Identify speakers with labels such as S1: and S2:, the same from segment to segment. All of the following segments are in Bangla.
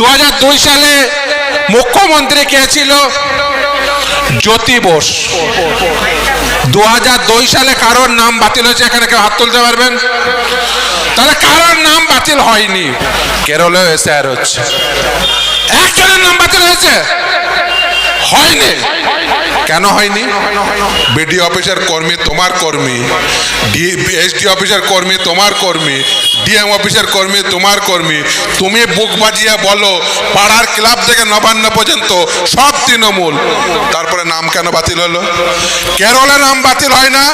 S1: 2002 সালে মুখ্যমন্ত্রী কে ছিল? জ্যোতি বোস। 2002 সালে কারোর নাম বাতিল হয়েছে? এখানে কেউ হাত তুলতে পারবেন? তাহলে কারোর নাম বাতিল হয়নি। কেরলেও এসআইআর হচ্ছে, একজনের নাম বাতিল হয়েছে? হয়নি। কেন হয়নি? বিডি অফিসের কর্মী তোমার কর্মী, এসডি অফিসের কর্মী তোমার কর্মী, ডিএম অফিসের কর্মী তোমার কর্মী। তুমি বুক বাজিয়ে বলো পাড়ার ক্লাব থেকে নবান্ন পর্যন্ত সব তৃণমূল, তারপরে নাম কেন বাতিল হলো? কেরলে নাম বাতিল হয় না,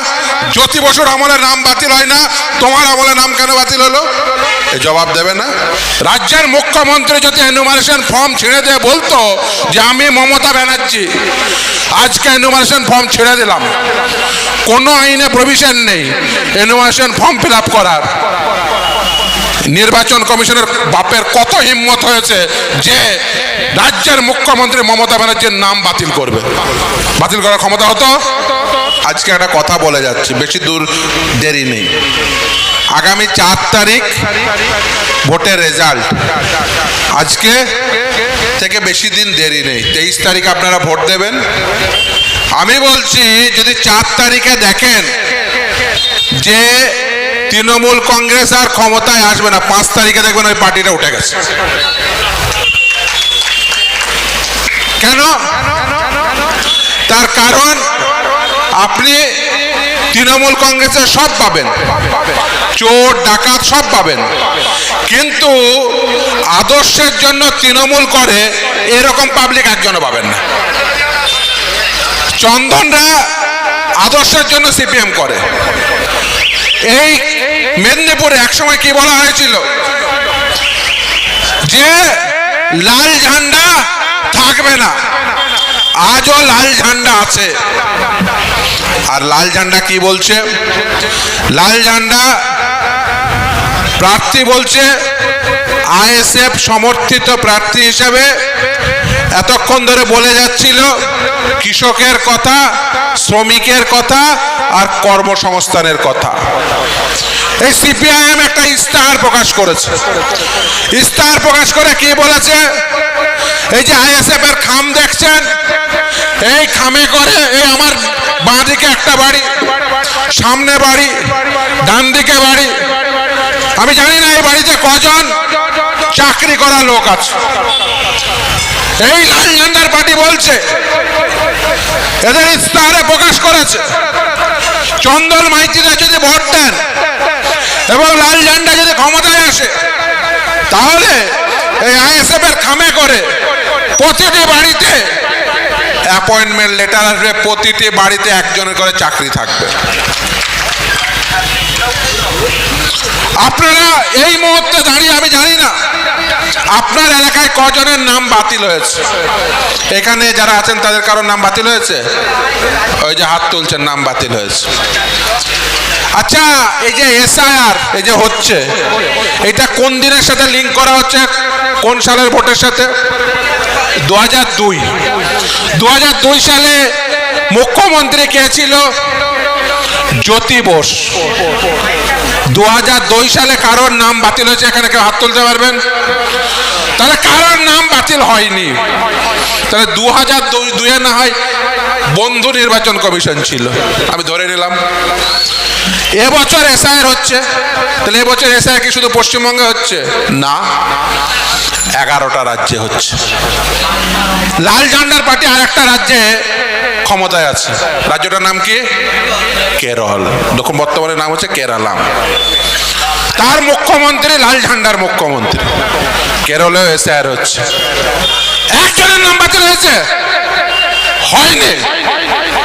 S1: জ্যোতি বসুর আমলে নাম বাতিল হয় না, তোমার আমলে নাম কেন বাতিল হলো? এই জবাব দেবে না? রাজ্যের মুখ্যমন্ত্রী যদি এনুমারেশন ফর্ম ছেড়ে দিয়ে বলতো যে আমি মমতা ব্যানার্জি আজকে এনুমারেশন ফর্ম ছেড়ে দিলাম, কোনো আইনে প্রভিশন নেই এনুমারেশন ফর্ম ফিল আপ করার, নির্বাচন কমিশনের বাপের কত হিম্মত হয়েছে যে রাজ্যের মুখ্যমন্ত্রী মমতা ব্যানার্জির নাম বাতিল করবে? বাতিল করার ক্ষমতা হতো? আজকে একটা কথা বলে যাচ্ছি, বেশি দূর দেরি নেই। আগামী 4 তারিখ ভোটের রেজাল্ট, আজকে থেকে বেশি দিন দেরি নেই। 23 তারিখ আপনারা ভোট দেবেন। আমি বলছি যদি 4 তারিখে দেখেন যে তৃণমূল কংগ্রেস আর ক্ষমতায় আসবে না, 5 তারিখে দেখবেন ওই পার্টিটা উঠে গেছে। কেন? তার কারণ আপনি তৃণমূল কংগ্রেসের সব পাবেন, চোর ডাকাত সব পাবেন, কিন্তু আদর্শের জন্য তৃণমূল করে এরকম পাবলিক একজনও পাবেন না। চন্দনরা আদর্শের জন্য সিপিএম করে। এই মেদিনীপুরে একসময় কি বলা হয়েছিল যে লাল ঝান্ডা থাকবে না, আজও লাল ঝান্ডা আছে। আর লাল ঝান্ডা কি বলছে? লাল ঝান্ডা প্রার্থী বলছে আইএসএফ সমর্থিত প্রার্থী হিসেবে এতক্ষণ ধরে বলে যাচ্ছিল কৃষকের কথা, শ্রমিকের কথা আর কর্মসংস্থানের কথা। এই সিপিআইএম একটা ইস্তাহার প্রকাশ করেছে। ইস্তাহার প্রকাশ করে কি বলেছে? এই যে আইএসএফ এর খাম দেখছেন, এই খামে করে এই আমার বাঁ দিকে একটা বাড়ি, সামনে বাড়ি, ডান দিকে বাড়ি, আমি জানি না এই বাড়িতে কজন চাকরি করা লোক আছে। এই লাল ঝান্ডার পার্টি বলছে, এদের ইস্তাহারে প্রকাশ করেছে চন্দন মাইতিরা যদি ভোট দেন এবং লাল ঝান্ডা যদি ক্ষমতায় আসে, তাহলে এই আইএসএফ এর খামে করে প্রতিটি বাড়িতে অ্যাপয়েন্টমেন্ট লেটার আসবে, প্রতিটি বাড়িতে একজনের করে চাকরি থাকবে। আপনারা এই মুহূর্তে দাঁড়িয়ে আমি জানি না আপনার এলাকায় কজনের নাম বাতিল হয়েছে। এখানে যারা আছেন তাদের কারোর নাম বাতিল হয়েছে? ওই যে হাত তুলছেন, নাম বাতিল হয়েছে। আচ্ছা, এই যে এসআইআর এই যে হচ্ছে, এটা কোন দিনের সাথে লিঙ্ক করা হচ্ছে? কোন সালের ভোটের সাথে? 2002 সালে মুখ্যমন্ত্রী কে ছিল? জ্যোতি বোস। 2002 সালে কারোর নাম বাতিল হয়েছে? এখানে কেউ হাত তুলতে পারবেন? তাহলে কারোর নাম বাতিল হয়নি। তাহলে 2002 না হয় বন্ধু নির্বাচন কমিশন ছিল, আমি ধরে নিলাম। এবছর এসআইআর হচ্ছে, তাহলে এবছর এসআইআর কি শুধু পশ্চিমবঙ্গে হচ্ছে? না, 11টা রাজ্যে হচ্ছে। লাল ঝান্ডার পার্টি আর একটা রাজ্যে ক্ষমতায় আছে, রাজ্যটার নাম কি? কেরল। দেখুন, বর্তমানে নাম হচ্ছে কেরালাম। তার মুখ্যমন্ত্রী লাল ঝান্ডার মুখ্যমন্ত্রী। কেরলেও এসআইআর হচ্ছে, একজনের নাম বাতিল হয়েছে? হয়নি।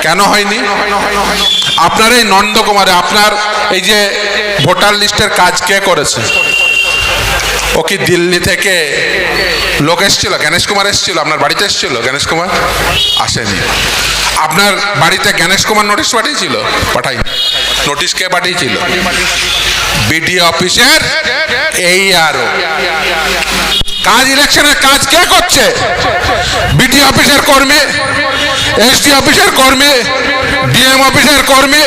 S1: কেন হয়নি? আপনার এই নন্দকুমারে আপনার এই যে ভোটার লিস্টের কাজ কে করেছে? ও কি দিল্লি থেকে লোক এসেছিল? গণেশ কুমার এসেছিল? আপনার বাড়িতে এসেছিল গণেশ কুমার? আসেনি। আপনার বাড়িতে গণেশ কুমার নোটিশ পাঠিয়েছিল? পাঠাইনি। নোটিশ কে পাঠিয়েছিল? বিডি অফিসের এই আরো কাজ, ইলেকশনের কাজ কে করছে? বিডি অফিসের কর্মী, এসডি অফিসের কর্মী, ডিএম অফিসের কর্মী।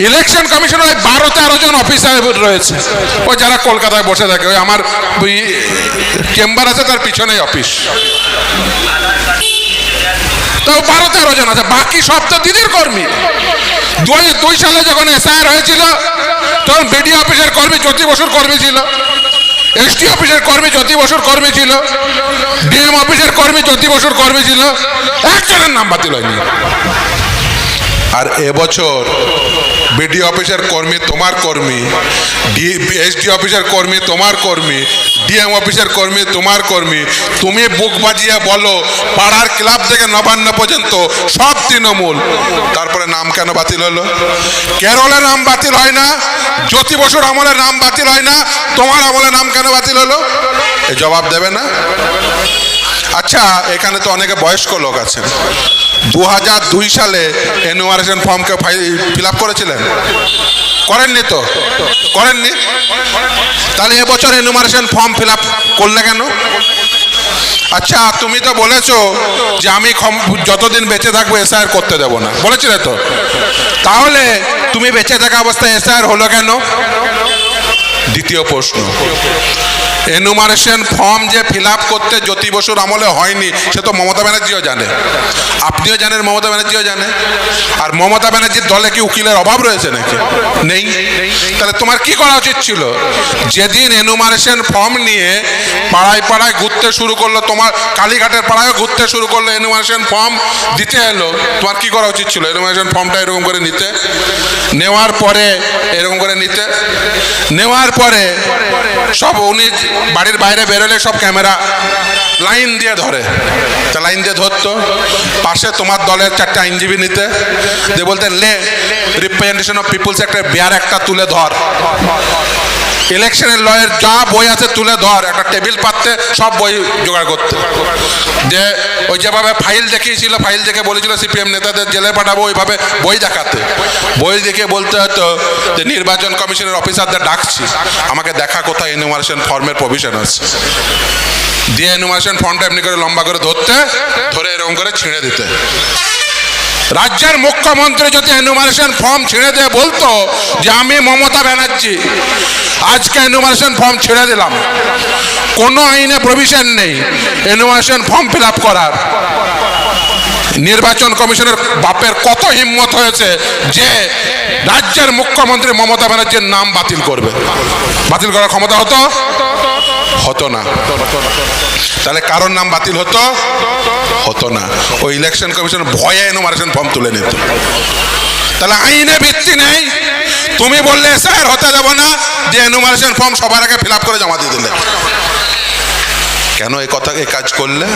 S1: ইলেকশন কমিশনের ওই 12-13 জন অফিসার রয়েছে, ওই যারা কলকাতায় বসে থাকে, ওই আমার ওই চেম্বার আছে তার পিছনেই অফিস, তো 12-13 জন আছে, বাকি সব তো দিদির কর্মী। 2002 সালে যখন এসআইআর হয়েছিল তখন বিডিও অফিসের কর্মী জ্যোতি বসুর কর্মী ছিল, এসটি অফিসের কর্মী জ্যোতি বসুর কর্মী ছিল, ডিএম অফিসের কর্মী জ্যোতি বসুর কর্মী ছিল, একজনের নাম বাতিল হয়নি। আর এবছর বিডিও অফিসের কর্মী তোমার কর্মী, এসডি অফিসের কর্মী তোমার কর্মী, ডিএম অফিসের কর্মী তোমার কর্মী, তুমি বুক বাজিয়ে বলো পাড়ার ক্লাব থেকে নবান্ন পর্যন্ত সব তৃণমূল, তারপরে নাম কেন বাতিল হলো? কেরলের নাম বাতিল হয় না, জ্যোতি বসুর আমলের নাম বাতিল হয় না, তোমার আমলের নাম কেন বাতিল হলো? এ জবাব দেবে না? আচ্ছা, এখানে তো অনেকে বয়স্ক লোক আছেন, 2002 সালে এনুমারেশন ফর্মকে ফিল আপ করেছিলেন? করেননি তো? করেননি? তাহলে এবছর এনুমারেশন ফর্ম ফিল আপ করলে কেন? আচ্ছা, তুমি তো বলেছো যে আমি যতদিন বেঁচে থাকবো এসআইআর করতে দেবো না, বলেছিলে তো? তাহলে তুমি বেঁচে থাকা অবস্থায় এসআইআর হলো কেন? দ্বিতীয় প্রশ্ন, এনুমারেশন ফর্ম যে ফিল আপ করতে জ্যোতি বসুর আমলে হয়নি সে তো মমতা ব্যানার্জিও জানে, আপনিও জানেন, মমতা ব্যানার্জিও জানে। আর মমতা ব্যানার্জির দলে কি উকিলের অভাব রয়েছে নাকি? নেই। তাহলে তোমার কি করা উচিত ছিল? যেদিন এনুমারেশন ফর্ম নিয়ে পাড়ায় পাড়ায় ঘুরতে শুরু করলো, তোমার কালীঘাটের পাড়ায়ও ঘুরতে শুরু করলো, এনুমারেশন ফর্ম দিতে এলো, তোমার কি করা উচিত ছিল? এনুমারেশন ফর্মটা এরকম করে নিতে, নেওয়ার পরে এরকম করে নিতে, নেওয়ার পরে সব উনি বাড়ির বাইরে বেরোলে সব ক্যামেরা লাইন দিয়ে ধরে, তা লাইন দিয়ে ধরতো, পাশে তোমার দলের 4টা আইনজীবী নিতে, দিয়ে বলতেন লে রিপ্রেজেন্টেশন অফ পিপুলস একটা বেয়ার একটা তুলে ধর, ইলেকশনের লয়ের যা বই আছে তুলে ধর, একটা টেবিল পাততে সব বই জোগাড় করতে, যে ওই যেভাবে ফাইল দেখিয়েছিল, ফাইল দেখে বলেছিল সিপিএম নেতাদের জেলে পাঠাবো, ওইভাবে বই দেখাতে, বই দেখে বলতে হতো যে নির্বাচন কমিশনের অফিসারদের ডাকছি, আমাকে দেখা কোথায় এনুমারেশন ফর্মের প্রভিশন আছে, দিয়ে এনুমারেশন ফর্মটা এমনি করে লম্বা করে ধরতে, ধরে এরকম করে ছিঁড়ে দিতে। রাজ্যের মুখ্যমন্ত্রী যদি এনুমারেশন ফর্ম ছিঁড়ে দিয়ে বলতো যে আমি মমতা ব্যানার্জি আজকে এনুমারেশন ফর্ম ছেড়ে দিলাম, কোনো আইনে প্রভিশন নেই এনুমারেশন ফর্ম ফিল আপ করার, নির্বাচন কমিশনের বাপের কত হিম্মত হয়েছে যে রাজ্যের মুখ্যমন্ত্রী মমতা ব্যানার্জির নাম বাতিল করবে? বাতিল করার ক্ষমতা হতো? হতো না। তাহলে কারোর নাম বাতিল হতো? হতো না। ওই ইলেকশন কমিশন ভয়ে এনুমারেশন ফর্ম তুলে নিত। তাহলে আইনে ভিত্তি নেই, তুমি বললে স্যার হতে দেবো না, যে এনুমারেশন ফর্ম সবার আগে ফিল আপ করে জমা দিয়ে দিলে। কেন এই কাজ করলে?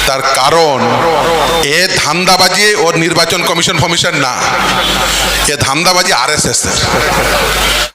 S1: তার কারণ এ ধান্দাবাজি ওর নির্বাচন কমিশন ফমিশন না, এ ধান্দাবাজি RSS এর।